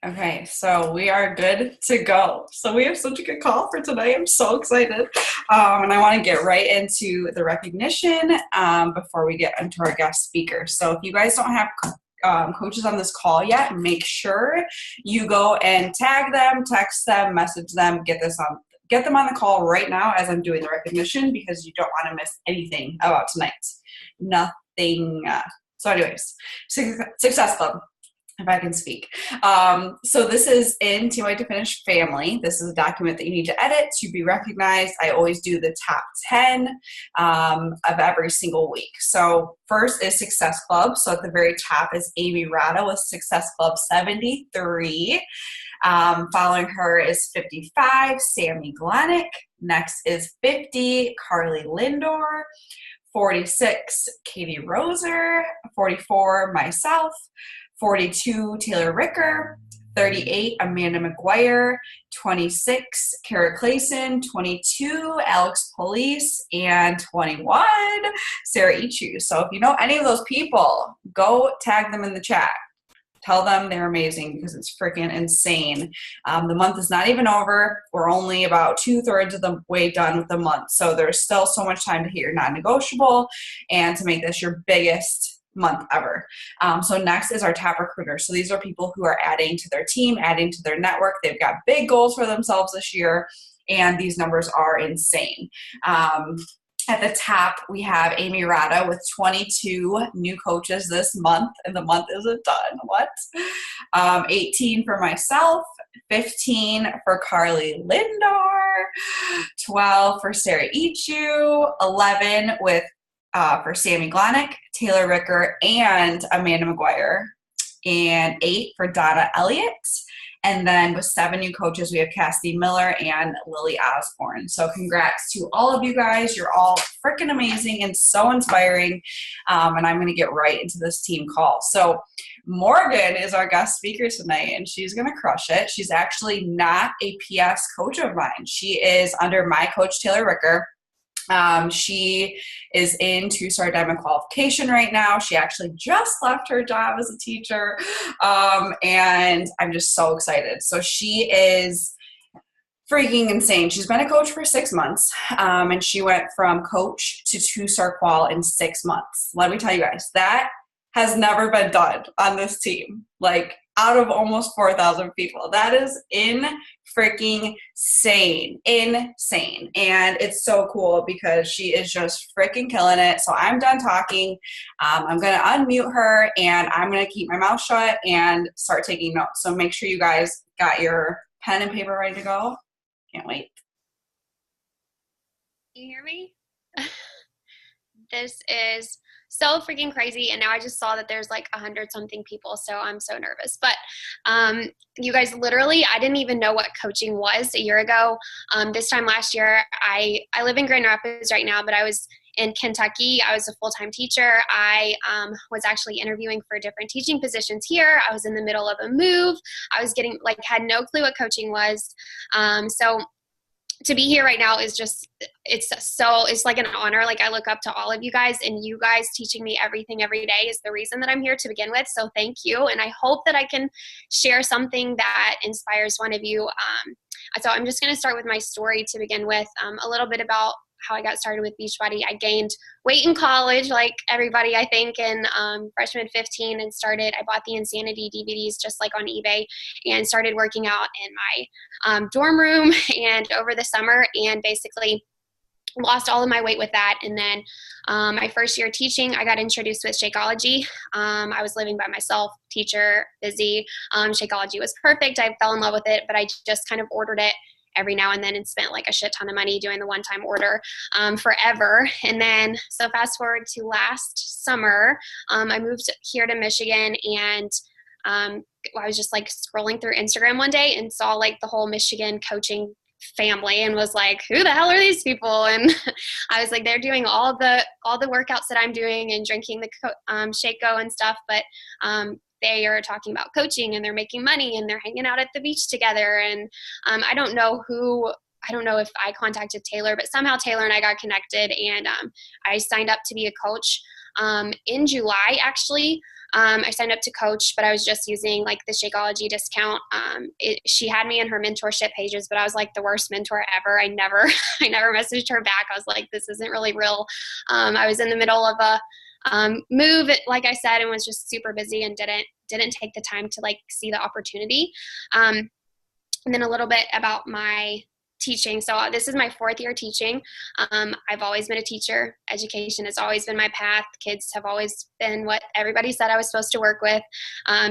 Okay, so we are good to go. So we have such a good call for tonight. I'm so excited. And I want to get right into the recognition before we get into our guest speaker. So if you guys don't have coaches on this call yet, make sure you go and tag them, text them, message them, get them on the call right now as I'm doing the recognition because you don't want to miss anything about tonight. Nothing. So anyways, Success Club, if I can speak. So this is in Team White to Finish Family. This is a document that you need to edit to be recognized. I always do the top 10 of every single week. So first is Success Club. So at the very top is Amy Rada with Success Club 73. Following her is 55, Sammy Glenick. Next is 50, Carly Lindor. 46, Katie Roser. 44, myself. 42, Taylor Ricker. 38, Amanda McGuire. 26, Kara Clayson. 22, Alex Police. And 21, Sarah Ichu. So if you know any of those people, go tag them in the chat. Tell them they're amazing because it's freaking insane. The month is not even over. We're only about 2/3 of the way done with the month. So there's still so much time to hit your non-negotiable and to make this your biggest month ever. So next is our top recruiters. So these are people who are adding to their team, adding to their network. They've got big goals for themselves this year, and these numbers are insane. At the top, we have Amy Rada with 22 new coaches this month, and the month isn't done. What? 18 for myself, 15 for Carly Lindor, 12 for Sarah Ichu, 11 for Sammy Glenick, Taylor Ricker, and Amanda McGuire, and 8 for Donna Elliott. And then with 7 new coaches, we have Cassidy Miller and Lily Osborne. So congrats to all of you guys. You're all freaking amazing and so inspiring. And I'm going to get right into this team call. So Morgan is our guest speaker tonight, and she's going to crush it. She's actually not a PS coach of mine. She is under my coach, Taylor Ricker. She is in 2-star diamond qualification right now. She actually just left her job as a teacher. And I'm just so excited. So she is freaking insane. She's been a coach for 6 months. And she went from coach to 2-star qual in 6 months. Let me tell you guys, that has never been done on this team. Like, out of almost 4,000 people. That is freaking insane. And it's so cool because she is just freaking killing it. So I'm done talking. I'm going to unmute her, and I'm going to keep my mouth shut and start taking notes. So make sure you guys got your pen and paper ready to go. Can't wait. Can you hear me? This is so freaking crazy, and now I just saw that there's like 100-something people, so I'm so nervous. But you guys, literally, I didn't even know what coaching was a year ago. This time last year, I live in Grand Rapids right now, but I was in Kentucky. I was a full-time teacher. I was actually interviewing for different teaching positions here. I was in the middle of a move. I was had no clue what coaching was. So to be here right now is just, it's like an honor. Like, I look up to all of you guys, and you guys teaching me everything every day is the reason that I'm here to begin with. So thank you. And I hope that I can share something that inspires one of you. So I'm just going to start with my story to begin with, a little bit about how I got started with Beachbody. I gained weight in college, like everybody, I think, in freshman 15, and I bought the Insanity DVDs just like on eBay, and started working out in my dorm room and over the summer, and basically lost all of my weight with that. And then my first year teaching, I got introduced with Shakeology. I was living by myself, teacher, busy. Shakeology was perfect. I fell in love with it, but I just kind of ordered it every now and then and spent like a shit ton of money doing the one-time order forever. And then, so fast forward to last summer, I moved here to Michigan, and I was just like scrolling through Instagram one day and saw like the whole Michigan coaching family, and was like, who the hell are these people? And I was like, they're doing all the workouts that I'm doing and drinking the Shake Go and stuff, but they are talking about coaching, and they're making money, and they're hanging out at the beach together. And I don't know if I contacted Taylor, but somehow Taylor and I got connected, and I signed up to be a coach in July, actually. I signed up to coach, but I was just using like the Shakeology discount. She had me in her mentorship pages, but I was like the worst mentor ever. I never, I never messaged her back. I was like, this isn't really real. I was in the middle of a move, like I said, and was just super busy and didn't take the time to like see the opportunity. And then a little bit about my teaching. So this is my 4th year teaching. I've always been a teacher. Education has always been my path. Kids have always been what everybody said I was supposed to work with.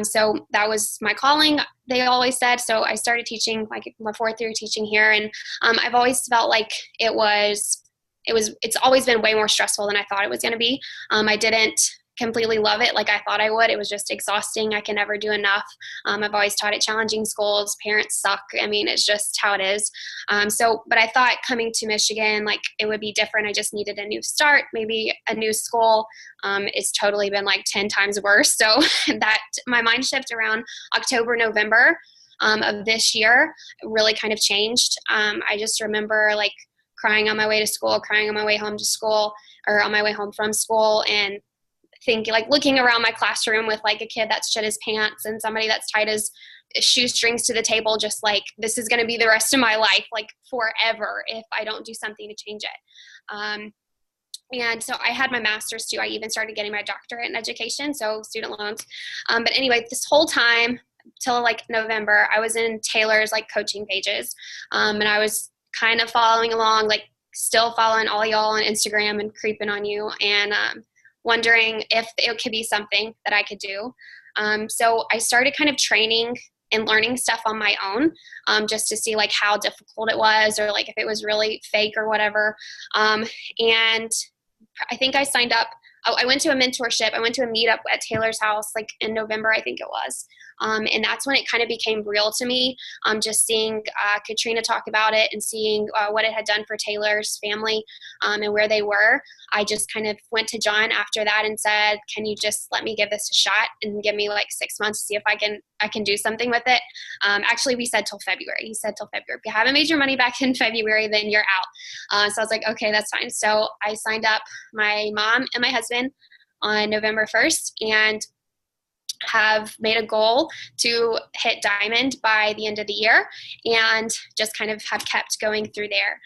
So that was my calling, they always said. So I started teaching, like my 4th year teaching here. And I've always felt like it's always been way more stressful than I thought it was going to be. I didn't completely love it like I thought I would. It was just exhausting. I can never do enough. I've always taught at challenging schools. Parents suck. I mean, it's just how it is. But I thought coming to Michigan, like it would be different. I just needed a new start, maybe a new school. It's totally been like 10 times worse. So that my mind shift around October, November of this year really kind of changed. I just remember like crying on my way to school, crying on my way home to school, or on my way home from school, and thinking, like looking around my classroom with like a kid that's shit his pants and somebody that's tied his shoestrings to the table, just like, this is going to be the rest of my life, like forever, if I don't do something to change it. And so I had my master's too. I even started getting my doctorate in education, so student loans. But anyway, this whole time till like November, I was in Taylor's like coaching pages, and I was kind of following along, like still following all y'all on Instagram and creeping on you, and wondering if it could be something that I could do. So I started kind of training and learning stuff on my own, just to see like how difficult it was, or like if it was really fake or whatever. And I think I signed up. I went to a mentorship. I went to a meetup at Taylor's house, like in November, I think it was. And that's when it kind of became real to me. Just seeing Katrina talk about it and seeing what it had done for Taylor's family, and where they were. I just kind of went to John after that and said, can you just let me give this a shot and give me like 6 months to see if I can do something with it. Actually, we said till February. He said till February. If you haven't made your money back in February, then you're out. So I was like, okay, that's fine. So I signed up my mom and my husband on November 1st, and have made a goal to hit diamond by the end of the year, and just kind of have kept going through there.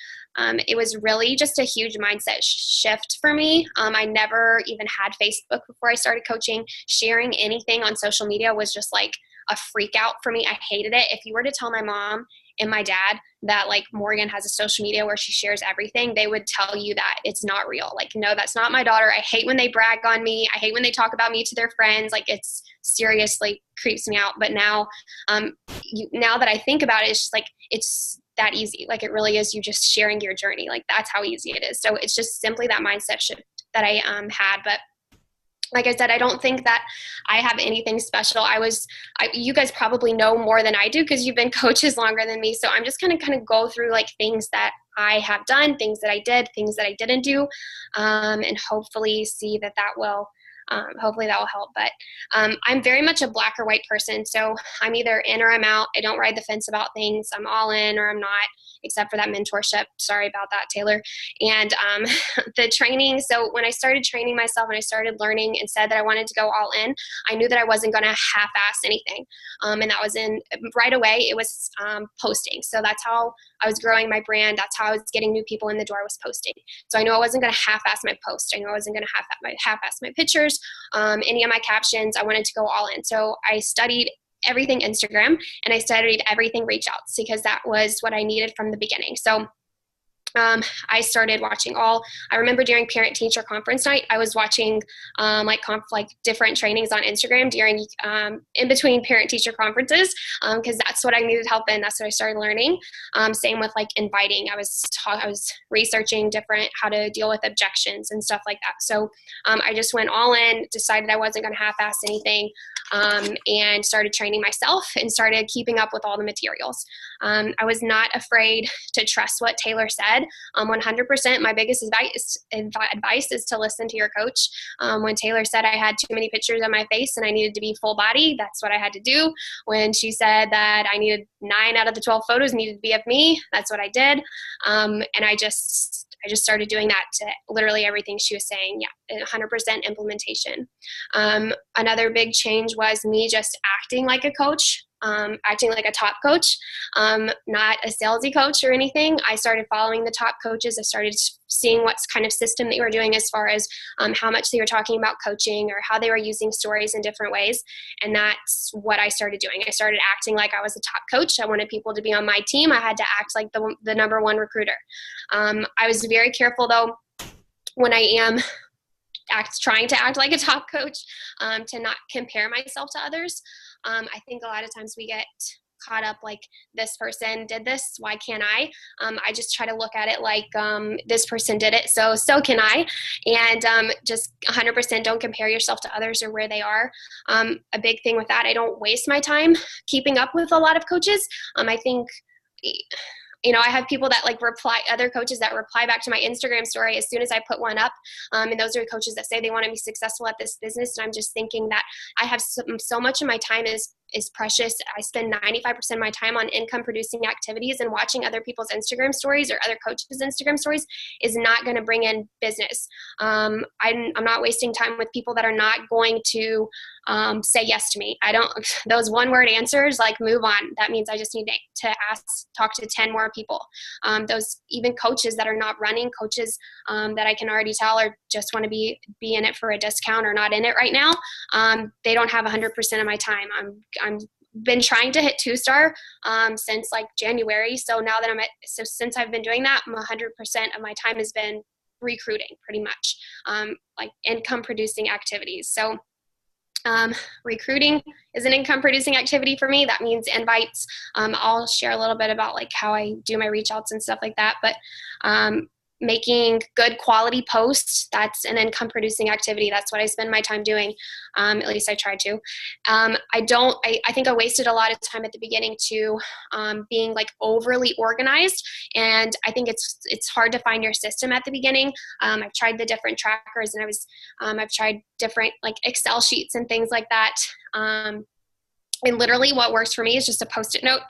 It was really just a huge mindset shift for me. I never even had Facebook before I started coaching. Sharing anything on social media was just like a freak out for me. I hated it. If you were to tell my mom and my dad that like Morgan has a social media where she shares everything, they would tell you that it's not real. Like, no, that's not my daughter. I hate when they brag on me. I hate when they talk about me to their friends. Like, it's seriously creeps me out. But now, now that I think about it, it's just like, it's that easy. Like, it really is you just sharing your journey. Like, that's how easy it is. So it's just simply that mindset shift that I had. But like I said, I don't think that I have anything special. You guys probably know more than I do because you've been coaches longer than me. So I'm just going to kind of go through like things that I have done, things that I did, things that I didn't do, and hopefully see that will hopefully that will help. But I'm very much a black or white person. So I'm either in or I'm out. I don't ride the fence about things. I'm all in or I'm not, except for that mentorship. Sorry about that, Taylor. And the training. So when I started training myself and I started learning and said that I wanted to go all in, I knew that I wasn't going to half-ass anything. And that was right away, it was posting. So that's how I was growing my brand. That's how I was getting new people in the door, was posting. So I knew I wasn't going to half-ass my post. I knew I wasn't going to half-ass my pictures, any of my captions. I wanted to go all in. So I studied everything Instagram, and I studied everything reach outs because that was what I needed from the beginning. So I started watching I remember during parent teacher conference night, I was watching like different trainings on Instagram during in between parent teacher conferences, because that's what I needed help in. That's what I started learning. Same with like inviting. I was researching how to deal with objections and stuff like that. So I just went all in, decided I wasn't going to half-ass anything, and started training myself and started keeping up with all the materials. I was not afraid to trust what Taylor said. 100%. My biggest advice is to listen to your coach. When Taylor said I had too many pictures on my face and I needed to be full body, that's what I had to do. When she said that I needed 9 out of the 12 photos needed to be of me, that's what I did. And I I just started doing that to literally everything she was saying. Yeah, 100% implementation. Another big change was me just acting like a coach, acting like a top coach, not a salesy coach or anything. I started following the top coaches. I started seeing what kind of system they were doing as far as how much they were talking about coaching or how they were using stories in different ways. And that's what I started doing. I started acting like I was a top coach. I wanted people to be on my team. I had to act like the number one recruiter. I was very careful though when I am trying to act like a top coach, to not compare myself to others. I think a lot of times we get caught up like, this person did this, why can't I? I just try to look at it like, this person did it, so can I. And just 100% don't compare yourself to others or where they are. A big thing with that, I don't waste my time keeping up with a lot of coaches. I think, I have people that like other coaches that reply back to my Instagram story as soon as I put one up. And those are coaches that say they want to be successful at this business. And I'm just thinking that I have so much of my time is precious. I spend 95% of my time on income producing activities, and watching other people's Instagram stories or other coaches' Instagram stories is not going to bring in business. I'm not wasting time with people that are not going to say yes to me. Those one word answers, like, move on. That means I just need to talk to 10 more people. Those even coaches that are not running, coaches that I can already tell or just want to be in it for a discount or not in it right now. They don't have 100% of my time. I'm been trying to hit 2-star since like January. So now that since I've been doing that, 100% of my time has been recruiting, pretty much, like income producing activities. So recruiting is an income producing activity for me. That means invites. I'll share a little bit about like how I do my reach outs and stuff like that. But making good quality posts, that's an income producing activity. That's what I spend my time doing. At least I try to. I think I wasted a lot of time at the beginning to being like overly organized. And I think it's hard to find your system at the beginning. I've tried the different trackers, and I've tried different like Excel sheets and things like that. And literally what works for me is just a Post-it note.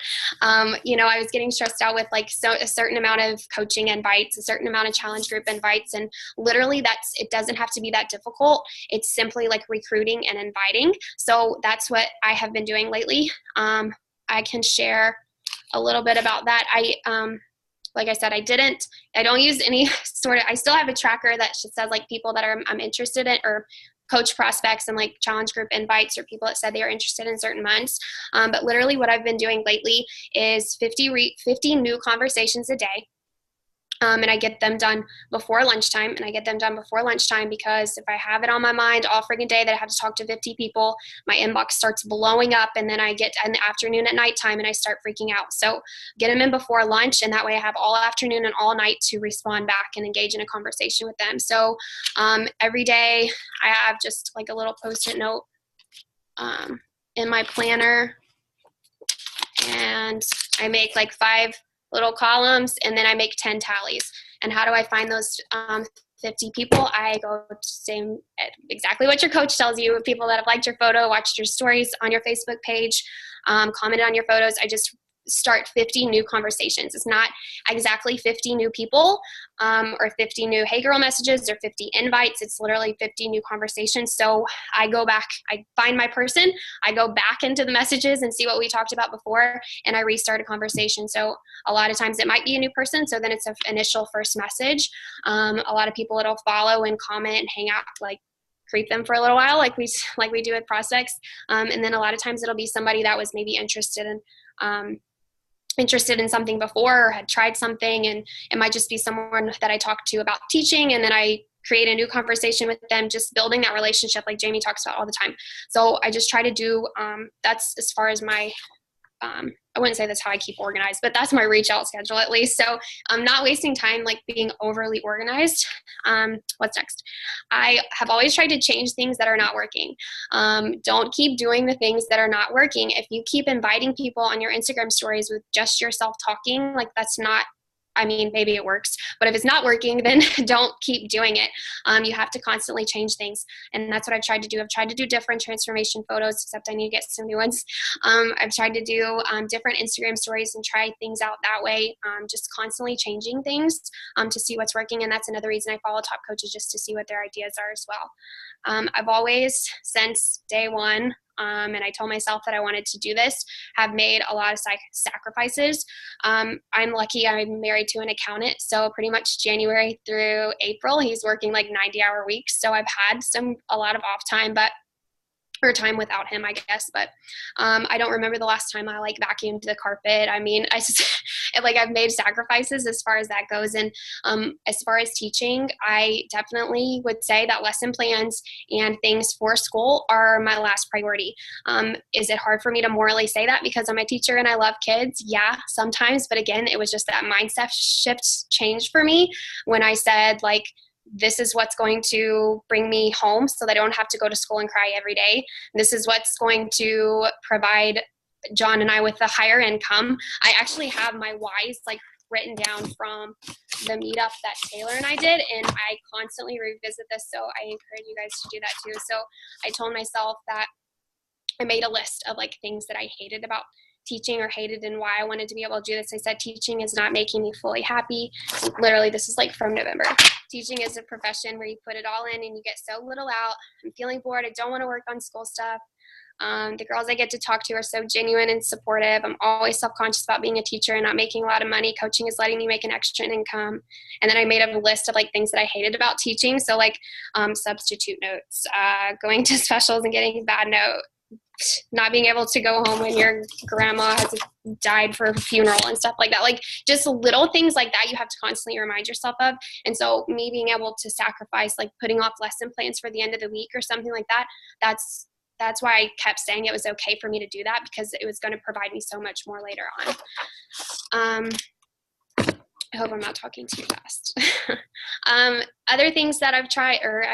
I was getting stressed out with like a certain amount of coaching invites, a certain amount of challenge group invites. And literally it doesn't have to be that difficult. It's simply like recruiting and inviting. So that's what I have been doing lately. I can share a little bit about that. Like I said, I don't use any I still have a tracker that just says like people that I'm interested in, or coach prospects and like challenge group invites, or people that said they are interested in certain months. But literally what I've been doing lately is 50 new conversations a day. And I get them done before lunchtime. And I get them done before lunchtime because if I have it on my mind all friggin' day that I have to talk to 50 people, my inbox starts blowing up. And then I get in the afternoon at nighttime and I start freaking out. So get them in before lunch. And that way I have all afternoon and all night to respond back and engage in a conversation with them. So every day I have just like a little Post-it note in my planner. And I make like 5 little columns, and then I make 10 tallies. And how do I find those 50 people? I go same exactly what your coach tells you. People that have liked your photo, watched your stories on your Facebook page, commented on your photos. I just start 50 new conversations. It's not exactly 50 new people or 50 new hey girl messages or 50 invites. It's literally 50 new conversations. So I go back, I find my person, I go back into the messages and see what we talked about before, and I restart a conversation. So a lot of times it might be a new person, so then it's an initial first message. A lot of people it'll follow and comment and hang out, like creep them for a little while, like we do with prospects. And then a lot of times it'll be somebody that was maybe interested in something before or had tried something, and it might just be someone that I talked to about teaching, and then I create a new conversation with them, just building that relationship like Jamie talks about all the time. So I just try to do that's as far as my I wouldn't say that's how I keep organized, but that's my reach out schedule at least. So I'm not wasting time like being overly organized. What's next? I have always tried to change things that are not working. Don't keep doing the things that are not working. If you keep inviting people on your Instagram stories with just yourself talking, like that's not I mean, maybe it works, but if it's not working, then don't keep doing it. You have to constantly change things. And that's what I've tried to do. I've tried to do different transformation photos, except I need to get some new ones. I've tried to do different Instagram stories and try things out that way, just constantly changing things to see what's working. And that's another reason I follow top coaches, just to see what their ideas are as well. I've always, since day one, and I told myself that I wanted to do this, have made a lot of sacrifices. I'm lucky I'm married to an accountant, so pretty much January through April, he's working like 90-hour weeks. So I've had a lot of off time, or time without him, I guess. But I don't remember the last time I like vacuumed the carpet. I mean, I've made sacrifices as far as that goes. And as far as teaching, I definitely would say that lesson plans and things for school are my last priority. Is it hard for me to morally say that because I'm a teacher and I love kids? Yeah, sometimes. But again, it was just that mindset shift changed for me when I said, like, this is what's going to bring me home so that I don't have to go to school and cry every day. This is what's going to provide John and I with a higher income. I actually have my whys like written down from the meetup that Taylor and I did, and I constantly revisit this, so I encourage you guys to do that too. So I told myself that I made a list of like things that I hated about teaching or hated and why I wanted to be able to do this. I said, teaching is not making me fully happy. Literally, this is like from November. Teaching is a profession where you put it all in and you get so little out. I'm feeling bored. I don't want to work on school stuff. The girls I get to talk to are so genuine and supportive. I'm always self-conscious about being a teacher and not making a lot of money. Coaching is letting me make an extra income. And then I made a list of like things that I hated about teaching. So like substitute notes, going to specials and getting a bad note, not being able to go home when your grandma has died for a funeral and stuff like that. Like just little things like that you have to constantly remind yourself of. And so me being able to sacrifice like putting off lesson plans for the end of the week or something like that, that's why I kept saying it was okay for me to do that, because it was going to provide me so much more later on. I hope I'm not talking too fast. Other things that I've tried, or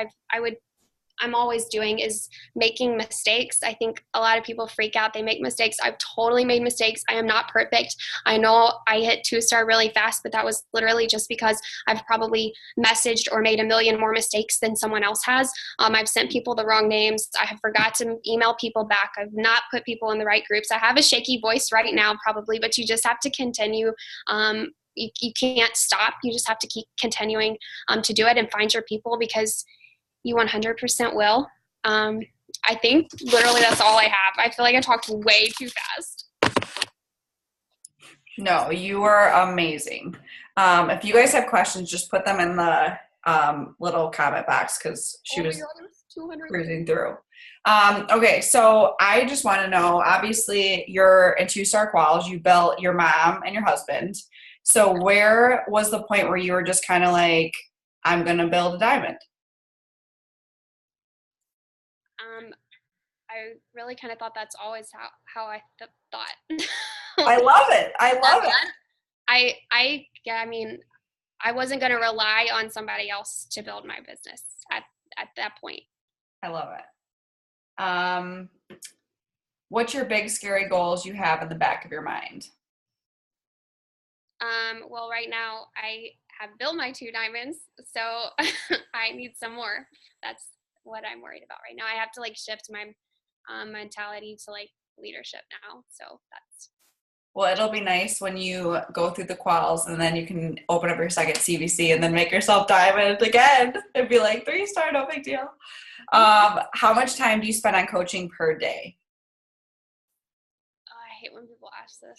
I'm always doing, is making mistakes. I think a lot of people freak out. They make mistakes. I've totally made mistakes. I am not perfect. I know I hit 2-star really fast, but that was literally just because I've probably messaged or made a million more mistakes than someone else has. I've sent people the wrong names. I have forgot to email people back. I've not put people in the right groups. I have a shaky voice right now probably, but you just have to continue. You can't stop. You just have to keep continuing to do it and find your people, because you 100% will. I think literally that's all I have. I feel like I talked way too fast. No, you are amazing. If you guys have questions, just put them in the little comment box, because she was cruising through. Okay, so I just want to know, obviously you're in 2-star quals, you built your mom and your husband. So where was the point where you were just kind of like, I'm going to build a diamond? I really kind of thought that's always how I thought. I love it. I love it. I mean, I wasn't going to rely on somebody else to build my business at that point. I love it. What's your big scary goals you have in the back of your mind? Well, right now I have built my 2 diamonds, so I need some more. That's what I'm worried about right now. I have to like shift my mentality to like leadership now. So that's. Well, it'll be nice when you go through the quals and then you can open up your second CVC and then make yourself diamond again. It'd be like 3-star, no big deal. How much time do you spend on coaching per day? Oh, I hate when people ask this.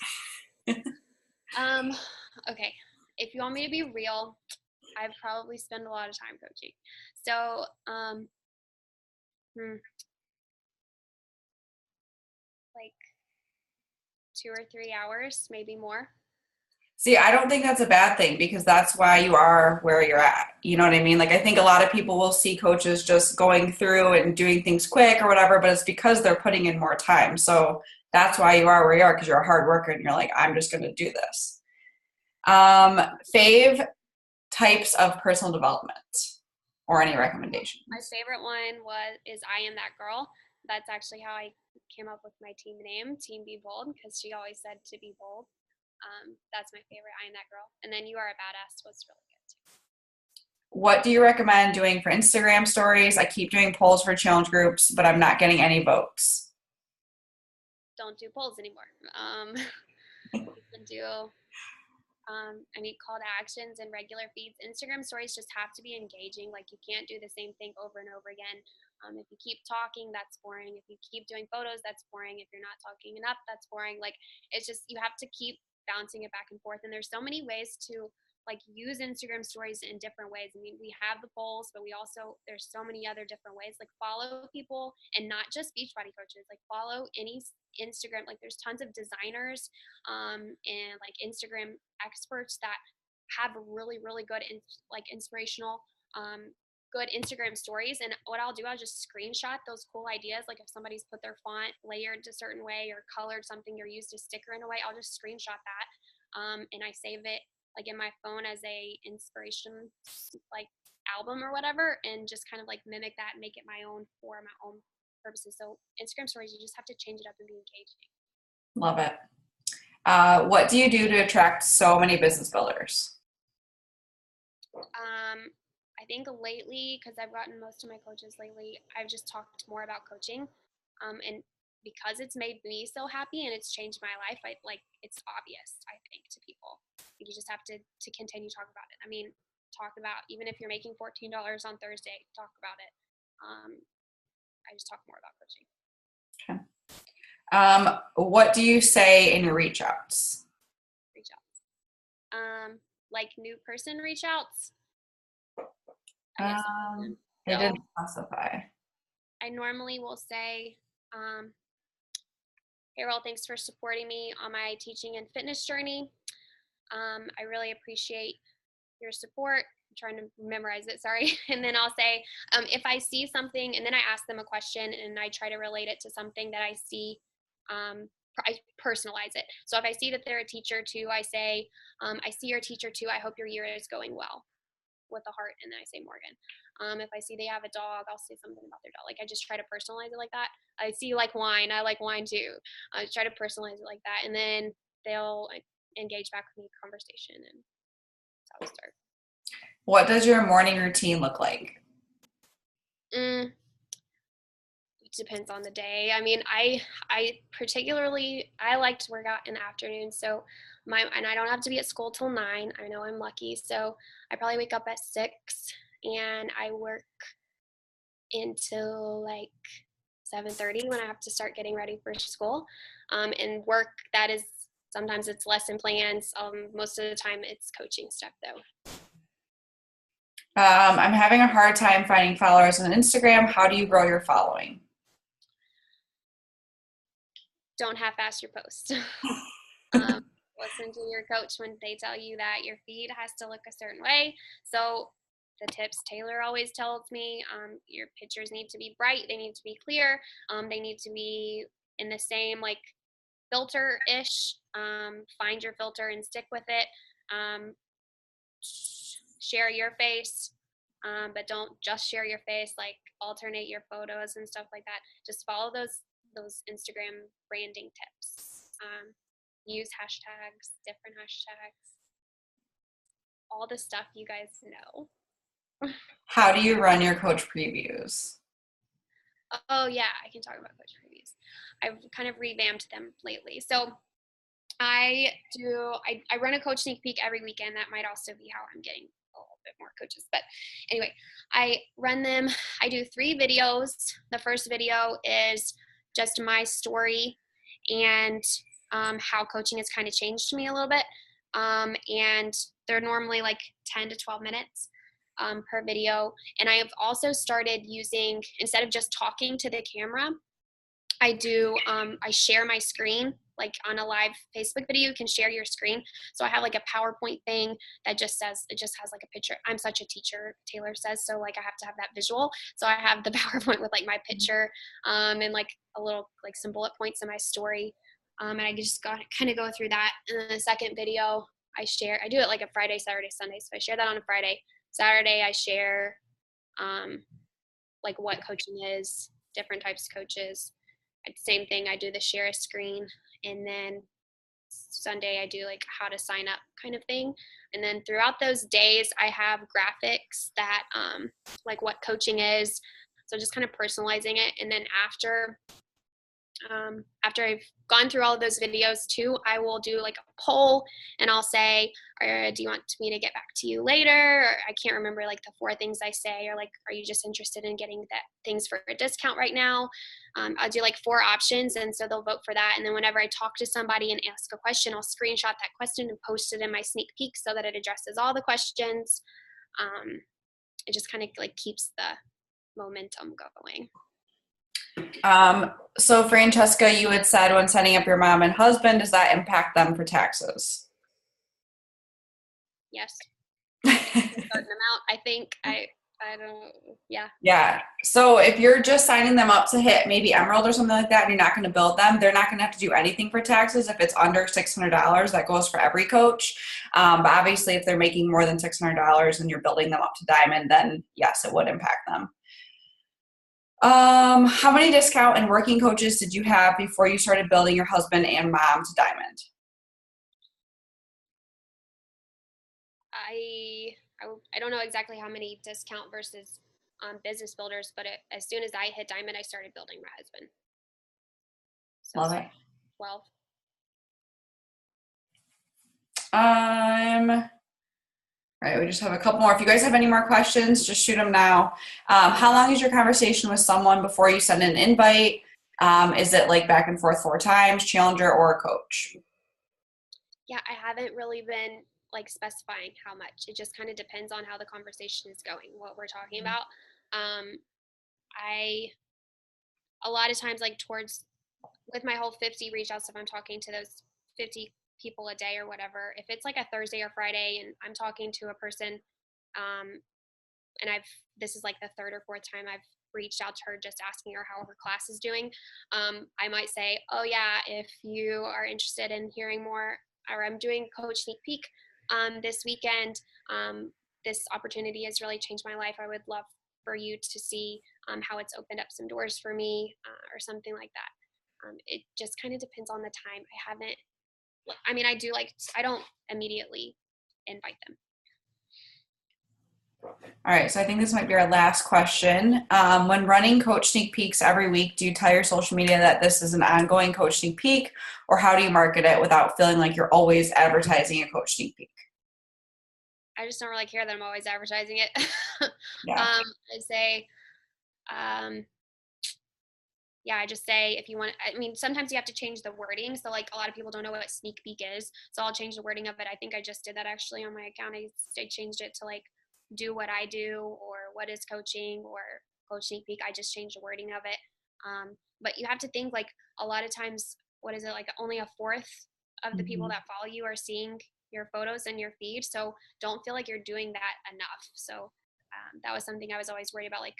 Okay. If you want me to be real, I probably spend a lot of time coaching. So, like 2 or 3 hours, maybe more. See, I don't think that's a bad thing, because that's why you are where you're at. You know what I mean? Like, I think a lot of people will see coaches just going through and doing things quick or whatever, but it's because they're putting in more time. So that's why you are where you are, because you're a hard worker and you're like, I'm just going to do this. Fave types of personal development or any recommendations? My favorite one is I Am That Girl. That's actually how I came up with my team name, Team Be Bold, because she always said to be bold. That's my favorite. I am that girl. And then You Are a Badass was really good too. What do you recommend doing for Instagram stories? I keep doing polls for challenge groups, but I'm not getting any votes. Don't do polls anymore. You can do call to actions and regular feeds. Instagram stories just have to be engaging. Like, you can't do the same thing over and over again. If you keep talking, that's boring. If you keep doing photos, that's boring. If you're not talking enough, that's boring. Like, it's just, you have to keep bouncing it back and forth. And there's so many ways to like use Instagram stories in different ways. I mean, we have the polls, but we also, there's so many other different ways. Like, follow people, and not just Beachbody coaches. Like, follow any Instagram. Like, there's tons of designers and like Instagram experts that have really really good inspirational good Instagram stories. And what I'll do, I'll just screenshot those cool ideas. Like, if somebody's put their font layered a certain way or colored something or used a sticker in a way, I'll just screenshot that, and I save it like in my phone as a inspiration like album or whatever, and just kind of like mimic that and make it my own for my own purposes. So Instagram stories, you just have to change it up and be engaging. Love it. What do you do to attract so many business builders? I think lately, because I've gotten most of my coaches lately, I've just talked more about coaching, and because it's made me so happy and it's changed my life, it's obvious, I think, to people. You just have to continue to talk about it. I mean, talk about, even if you're making $14 on Thursday, talk about it. I just talk more about coaching. Okay. What do you say in your reach outs? Reach outs. Like new person reach outs. I guess They didn't specify. I normally will say, hey, Roll, thanks for supporting me on my teaching and fitness journey. I really appreciate your support. I'm trying to memorize it, sorry. And then I'll say, if I see something, and then I ask them a question and I try to relate it to something that I see, I personalize it. So if I see that they're a teacher too, I say, I see you're a teacher too. I hope your year is going well, with a heart, and then I say Morgan. If I see they have a dog, I'll say something about their dog. Like, I just try to personalize it like that. I see you like wine, I like wine too. I try to personalize it like that, and then they'll engage back with me in conversation, and that's how we start. What does your morning routine look like? It depends on the day. I mean, I particularly, I like to work out in the afternoon. So and I don't have to be at school till 9. I know I'm lucky. So I probably wake up at 6 and I work until like 7:30 when I have to start getting ready for school. And work that is, sometimes it's lesson plans. Most of the time it's coaching stuff though. I'm having a hard time finding followers on Instagram. How do you grow your following? Don't half-ass your post. Listen to your coach when they tell you that your feed has to look a certain way. So the tips Taylor always tells me, your pictures need to be bright, they need to be clear, they need to be in the same like filter-ish. Find your filter and stick with it. Share your face, but don't just share your face. Like, alternate your photos and stuff like that. Just follow those Instagram branding tips. Use hashtags, different hashtags, all the stuff you guys know. How do you run your coach previews? Oh yeah, I can talk about coach previews. I've kind of revamped them lately. So I run a coach sneak peek every weekend. That might also be how I'm getting a little bit more coaches. But anyway, I run them. I do 3 videos. The first video is just my story and how coaching has kind of changed me a little bit. And they're normally like 10 to 12 minutes per video. And I have also started using, instead of just talking to the camera, I share my screen. Like on a live Facebook video, you can share your screen. So I have like a PowerPoint thing that just has like a picture. I'm such a teacher, Taylor says, so like I have to have that visual. So I have the PowerPoint with like my picture and like a little, like some bullet points in my story. And I just kind of go through that. And then the second video I do it like a Friday, Saturday, Sunday. So I share that on a Friday. Saturday I share like what coaching is, different types of coaches. Same thing, I do the share a screen. And then Sunday I do like how to sign up kind of thing. And then throughout those days I have graphics that like what coaching is. So just kind of personalizing it. And then after I've gone through all of those videos too, I will do like a poll and I'll say, do you want me to get back to you later? Or I can't remember like the 4 things I say, or like, are you just interested in getting that things for a discount right now? I'll do like 4 options. And so they'll vote for that. And then whenever I talk to somebody and ask a question, I'll screenshot that question and post it in my sneak peek so that it addresses all the questions. It just kind of like keeps the momentum going. So Francesca, you had said when setting up your mom and husband, does that impact them for taxes? Yes. A certain amount, I think. I don't, yeah. Yeah. So if you're just signing them up to hit maybe Emerald or something like that, and you're not going to build them, they're not going to have to do anything for taxes. If it's under $600, that goes for every coach. But obviously if they're making more than $600 and you're building them up to Diamond, then yes, it would impact them. How many discount and working coaches did you have before you started building your husband and mom to Diamond? I don't know exactly how many discount versus business builders, but as soon as I hit Diamond, I started building my husband. So Love it. 12. All right, we just have a couple more. If you guys have any more questions, just shoot them now. How long is your conversation with someone before you send an invite? Is it like back and forth 4 times, challenger or a coach? Yeah, I haven't really been like specifying how much. It just kind of depends on how the conversation is going, what we're talking about. A lot of times like with my whole 50 reach outs, if I'm talking to those 50 people a day or whatever, if it's like a Thursday or Friday and I'm talking to a person, and this is like the 3rd or 4th time I've reached out to her just asking her how her class is doing, I might say, oh yeah, if you are interested in hearing more, or I'm doing coach sneak peek this weekend, this opportunity has really changed my life. I would love for you to see how it's opened up some doors for me, or something like that. It just kind of depends on the time. I don't immediately invite them. All right, so I think this might be our last question. When running coach sneak peeks every week, do you tell your social media that this is an ongoing coach sneak peek, or how do you market it without feeling like you're always advertising a coach sneak peek? I just don't really care that I'm always advertising it. Yeah. I say, I just say if you want, sometimes you have to change the wording. So like a lot of people don't know what sneak peek is. So I'll change the wording of it. I think I just did that actually on my account. I changed it to like do what I do, or what is coaching, or coach sneak peek. I just changed the wording of it. But you have to think like a lot of times, what is it, like only a 4th of the people that follow you are seeing your photos and your feed. So don't feel like you're doing that enough. So that was something I was always worried about, like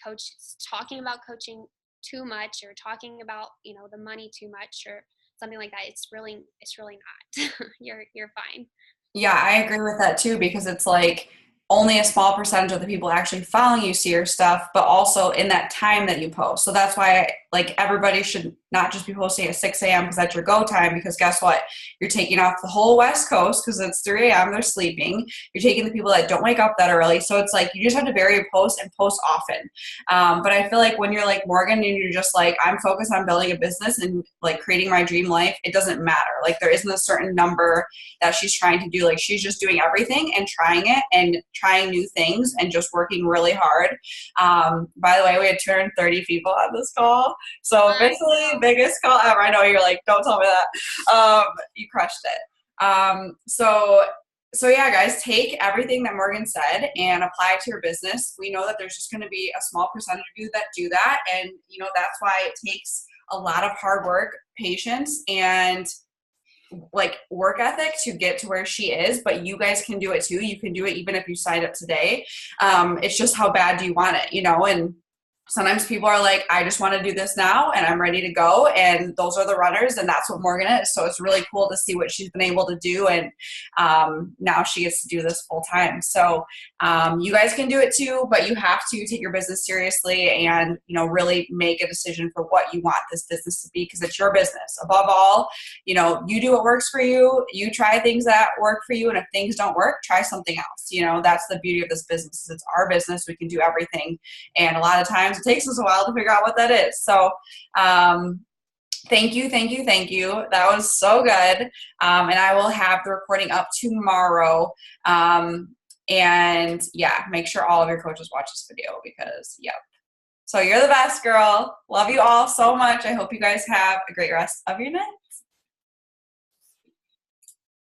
talking about coaching too much, or talking about, the money too much, or something like that. It's really not. You're fine. Yeah, I agree with that too, because it's like only a small percentage of the people actually following you see your stuff, but also in that time that you post. So that's why like everybody should not just be posting at 6 a.m. because that's your go time, because guess what? You're taking off the whole West Coast because it's 3 a.m. They're sleeping. You're taking the people that don't wake up that early. So it's like you just have to vary your posts and post often. But I feel like when you're like Morgan and you're just like, I'm focused on building a business and like creating my dream life, it doesn't matter. Like there isn't a certain number that she's trying to do. Like she's just doing everything and trying it and trying new things and just working really hard. By the way, we had 230 people on this call. So officially biggest call ever. I know you're like, don't tell me that. You crushed it. So yeah, guys, take everything that Morgan said and apply it to your business. We know that there's just going to be a small percentage of you that do that. And, that's why it takes a lot of hard work, patience, and like work ethic to get to where she is, but you guys can do it too. You can do it even if you signed up today. It's just how bad do you want it, and sometimes people are like, I just want to do this now and I'm ready to go. And those are the runners, and that's what Morgan is. So it's really cool to see what she's been able to do. And now she gets to do this full time. So you guys can do it too, but you have to take your business seriously and, you know, really make a decision for what you want this business to be, because it's your business. Above all, you know, you do what works for you. You try things that work for you. And if things don't work, try something else. You know, that's the beauty of this business. It's our business. We can do everything. And a lot of times it takes us a while to figure out what that is. So thank you. That was so good. And I will have the recording up tomorrow. And yeah, make sure all of your coaches watch this video because, yep. So you're the best, girl. Love you all so much. I hope you guys have a great rest of your night.